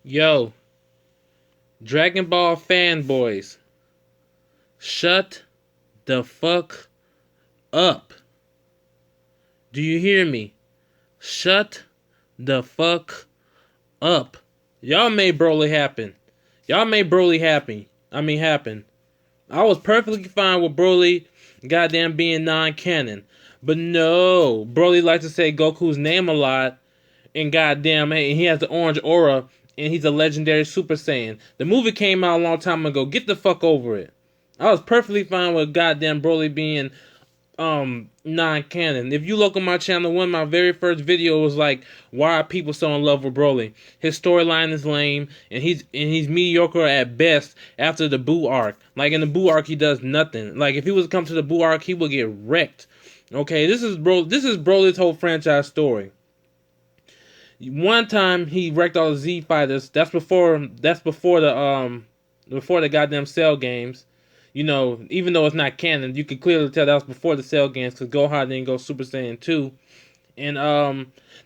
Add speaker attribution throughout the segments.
Speaker 1: Yo, Dragon Ball fanboys, shut the fuck up. Do you hear me? Shut the fuck up. Y'all made Broly happen. Y'all made Broly happy. Happen. I was perfectly fine with Broly goddamn being non-canon. But no, Broly likes to say Goku's name a lot, and goddamn, hey, he has the orange aura, and he's a legendary Super Saiyan. The movie came out a long time ago. Get the fuck over it. I was perfectly fine with goddamn Broly being non-canon. If you look on my channel, one of my very first videos was like, why are people so in love with Broly? His storyline is lame, and he's mediocre at best after the Boo arc. Like in the Boo arc, he does nothing. Like if he was to come to the Boo arc, he would get wrecked. Okay, this is Broly's whole franchise story. One time he wrecked all the Z fighters. That's before the goddamn Cell games. You know, even though it's not canon, you can clearly tell that was before the Cell games because Gohan didn't go Super Saiyan 2. And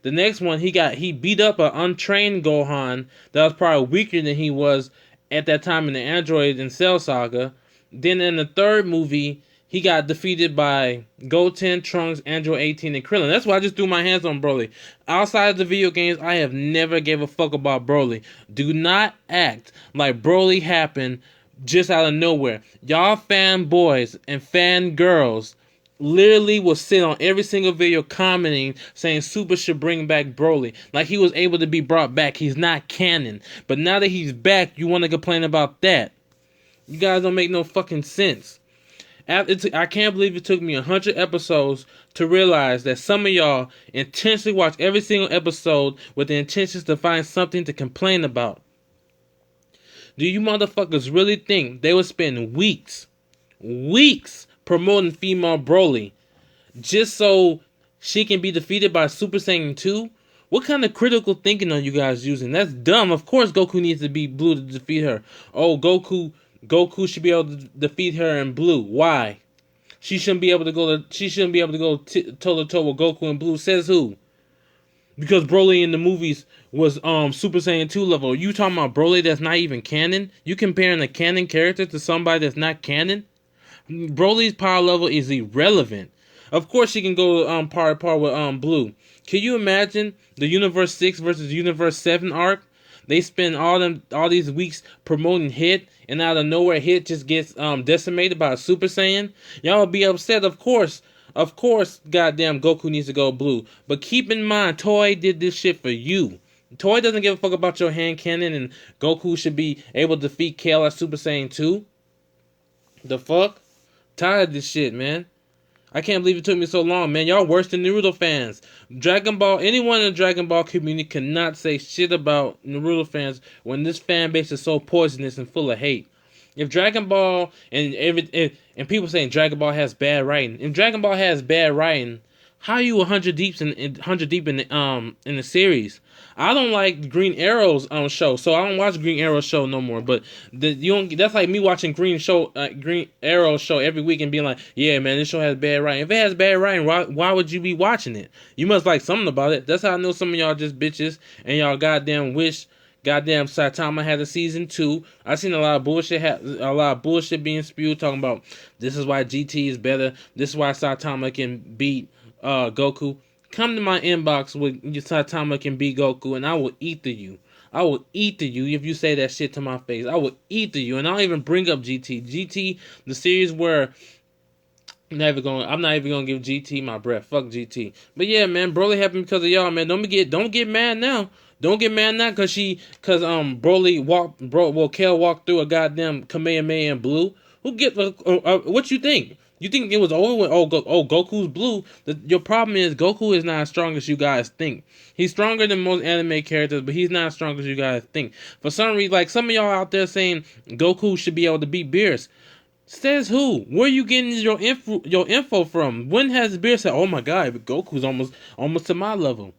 Speaker 1: the next one he beat up an untrained Gohan that was probably weaker than he was at that time in the Android and Cell saga. Then in the third movie, he got defeated by Goten, Trunks, Android 18, and Krillin. That's why I just threw my hands on Broly. Outside of the video games, I have never gave a fuck about Broly. Do not act like Broly happened just out of nowhere. Y'all fanboys and fangirls literally will sit on every single video commenting saying Super should bring back Broly. Like he was able to be brought back. He's not canon. But now that he's back, you want to complain about that. You guys don't make no fucking sense. I can't believe it took me 100 episodes to realize that some of y'all intentionally watch every single episode with the intentions to find something to complain about. Do you motherfuckers really think they would spend weeks promoting female Broly just so she can be defeated by Super Saiyan 2? What kind of critical thinking are you guys using? That's dumb. Of course Goku needs to be blue to defeat her. Oh, Goku should be able to defeat her in blue. Why? She shouldn't be able to go toe to toe with Goku in blue. Says who? Because Broly in the movies was Super Saiyan 2 level. You talking about Broly that's not even canon? You comparing a canon character to somebody that's not canon? Broly's power level is irrelevant. Of course she can go par to par with Blue. Can you imagine the Universe 6 versus Universe 7 arc? They spend all these weeks promoting Hit, and out of nowhere Hit just gets decimated by a Super Saiyan. Y'all will be upset, of course. Of course, goddamn Goku needs to go blue. But keep in mind, Toei did this shit for you. Toei doesn't give a fuck about your hand cannon, and Goku should be able to defeat Kale at Super Saiyan 2. The fuck? Tired of this shit, man. I can't believe it took me so long, man. Y'all worse than Naruto fans. Dragon Ball, anyone in the Dragon Ball community cannot say shit about Naruto fans when this fan base is so poisonous and full of hate. If Dragon Ball and people saying Dragon Ball has bad writing, if Dragon Ball has bad writing, how are you 100 deep in the series? I don't like Green Arrow's show, so I don't watch Green Arrow show no more. But that's like me watching Green Arrow show every week and being like, yeah, man, this show has bad writing. If it has bad writing, why would you be watching it? You must like something about it. That's how I know some of y'all just bitches and y'all goddamn wish goddamn Saitama had a season 2. I seen a lot of bullshit being spewed talking about this is why GT is better. This is why Saitama can beat Goku. Come to my inbox with Saitama can beat Goku, and I will eat you. I will eat you if you say that shit to my face. I will eat you, and I'll even bring up GT. GT, the series where I'm not even gonna give GT my breath. Fuck GT. But yeah, man, Broly happened because of y'all, man. Don't get mad now. Don't get mad now because Kale walked through a goddamn Kamehameha in blue. What you think? You think it was over when Goku's blue? Your problem is Goku is not as strong as you guys think. He's stronger than most anime characters, but he's not as strong as you guys think. For some reason, like some of y'all out there saying Goku should be able to beat Beerus. Says who? Where are you getting your info from? When has Beerus said, "Oh my God, Goku's almost to my level"?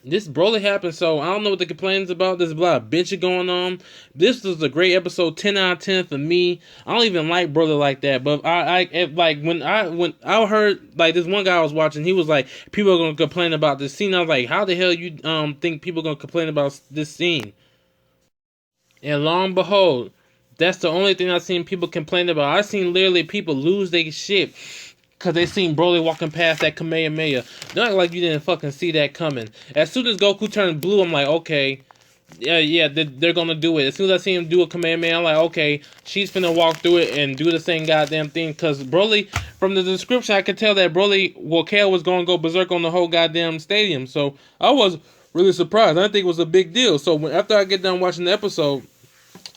Speaker 1: This Broly happened, so I don't know what the complaints about. There's a lot of bitching going on. This was a great episode, 10 out of 10 for me. I don't even like Broly like that, but when I heard like this one guy I was watching, he was like, people are gonna complain about this scene. I was like, how the hell you think people are gonna complain about this scene? And long and behold, that's the only thing I've seen people complain about. I've seen literally people lose their shit because they seen Broly walking past that Kamehameha. Not like you didn't fucking see that coming. As soon as Goku turned blue, I'm like, okay, yeah, they're gonna do it. As soon as I see him do a Kamehameha, I'm like, okay, she's finna walk through it and do the same goddamn thing. Because Broly, from the description, I could tell that Kale was gonna go berserk on the whole goddamn stadium. So I was really surprised. I didn't think it was a big deal. So after I get done watching the episode,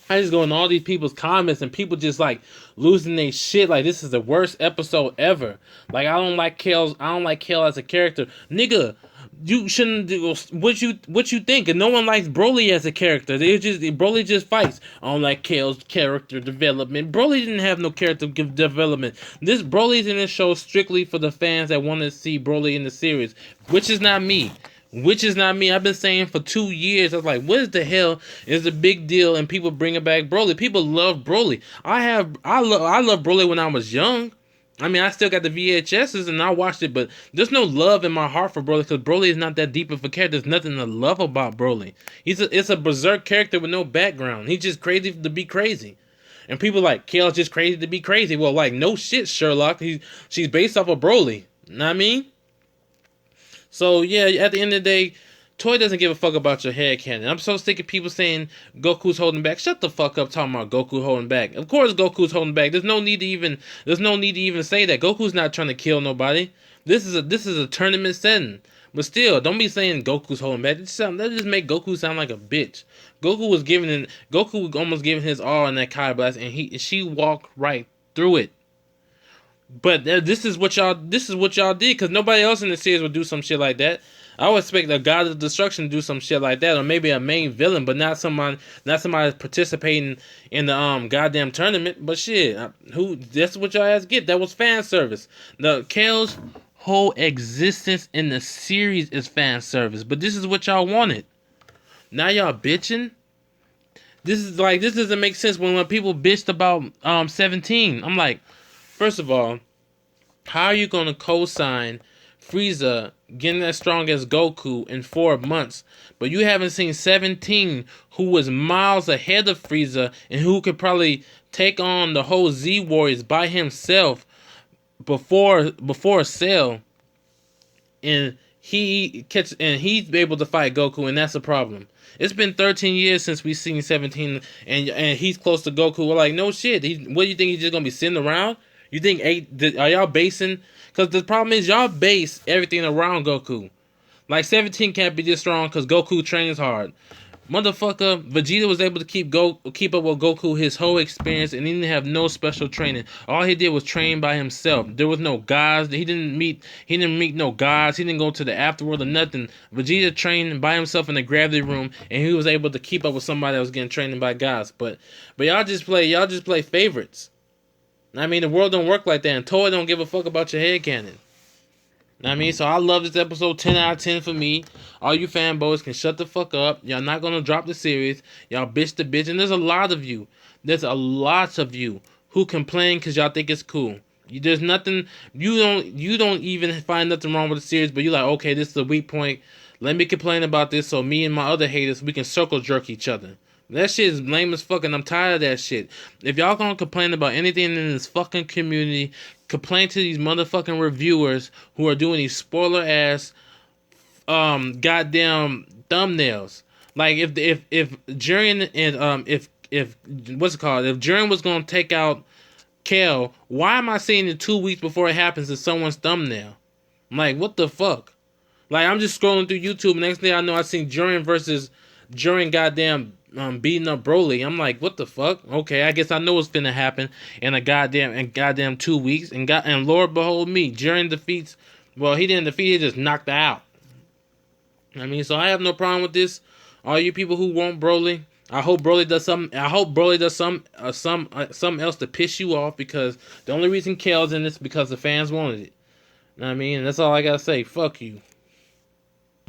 Speaker 1: I just go in all these people's comments and people just like losing their shit. Like, this is the worst episode ever. Like, I don't like Kale as a character, nigga. You shouldn't do what you think. And no one likes Broly as a character. Broly just fights. I don't like Kale's character development. Broly didn't have no character development. This Broly's in this show strictly for the fans that want to see Broly in the series, which is not me. I've been saying for 2 years, I was like, what the hell is the big deal? And people bringing back Broly. People love Broly. I love Broly when I was young. I mean, I still got the VHSs and I watched it, but there's no love in my heart for Broly because Broly is not that deep of a character. There's nothing to love about Broly. It's a berserk character with no background. He's just crazy to be crazy. And people like, Kale's just crazy to be crazy. Well, like, no shit, Sherlock. She's based off of Broly. Know what I mean? So, yeah, at the end of the day, Toy doesn't give a fuck about your headcanon. I'm so sick of people saying Goku's holding back. Shut the fuck up talking about Goku holding back. Of course Goku's holding back. There's no need to even say that. Goku's not trying to kill nobody. This is a tournament setting. But still, don't be saying Goku's holding back. That just make Goku sound like a bitch. Goku was almost giving his all in that Kai Blast, and she walked right through it. But this is what y'all did, because nobody else in the series would do some shit like that. I would expect a God of Destruction to do some shit like that, or maybe a main villain, but not somebody participating in the goddamn tournament. But shit, that's what y'all ass get. That was fan service. The Kale's whole existence in the series is fan service, but this is what y'all wanted. Now y'all bitching. This doesn't make sense when people bitched about 17. I'm like, first of all, how are you gonna co-sign Frieza getting as strong as Goku in 4 months, but you haven't seen 17, who was miles ahead of Frieza and who could probably take on the whole Z Warriors by himself before Cell, and he's able to fight Goku, and that's a problem. It's been 13 years since we've seen 17, and he's close to Goku. We're like, no shit. What do you think, he's just gonna be sitting around? You think are y'all basing? Because the problem is y'all base everything around Goku. Like, 17 can't be this strong because Goku trains hard. Motherfucker, Vegeta was able to keep up with Goku his whole experience, and he didn't have no special training. All he did was train by himself. There was no gods. He didn't meet no gods. He didn't go to the afterworld or nothing. Vegeta trained by himself in the gravity room, and he was able to keep up with somebody that was getting trained by gods. But y'all just play favorites. I mean, the world don't work like that, and Toei don't give a fuck about your headcanon. I mean, so I love this episode. 10 out of 10 for me. All you fanboys can shut the fuck up. Y'all not gonna drop the series. Y'all bitch the bitch, and there's a lot of you. Who complain because y'all think it's cool. There's nothing. You don't even find nothing wrong with the series, but you're like, okay, this is a weak point. Let me complain about this, so me and my other haters, we can circle jerk each other. That shit is lame as fuck, and I'm tired of that shit. If y'all gonna complain about anything in this fucking community, complain to these motherfucking reviewers who are doing these spoiler ass goddamn thumbnails. Like, if Jiren and if Jiren was gonna take out Kale, why am I seeing it 2 weeks before it happens in someone's thumbnail? I'm like, what the fuck? Like, I'm just scrolling through YouTube, and next thing I know, I seen Jiren goddamn beating up Broly. I'm like, what the fuck? Okay, I guess I know what's finna happen in a goddamn 2 weeks. And Lord behold me, Jiren defeats. Well, he didn't defeat. He just knocked her out. I mean, so I have no problem with this. All you people who want Broly, I hope Broly does something. I hope Broly does something else to piss you off, because the only reason Kale's in this is because the fans wanted it. I mean, that's all I gotta say. Fuck you.